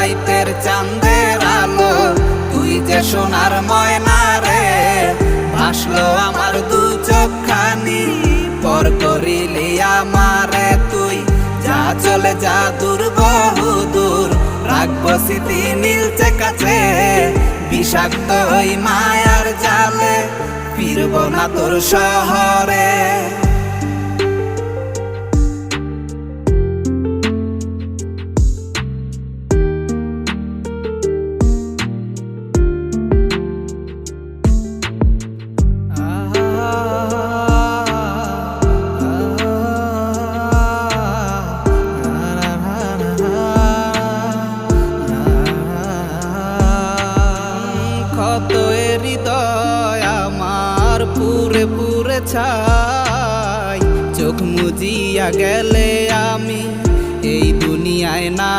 রাইতের চাঁদের আলো তুই যে সোনার ময়না রে, ভাসলো আমার দু চোখখানি পর করিলি আমারে তুই। যা চলে যা দূর বহু দূর, রাখবো স্মৃতি নীলচে কাছে, বিষাক্ত ওই মায়ার জালে ফিরব না তোর শহরে। কত হৃদয় আমার পুরে পুরে ছাই, চোখ মুজিয়া গেলে আমি এই দুনিয়ায় না।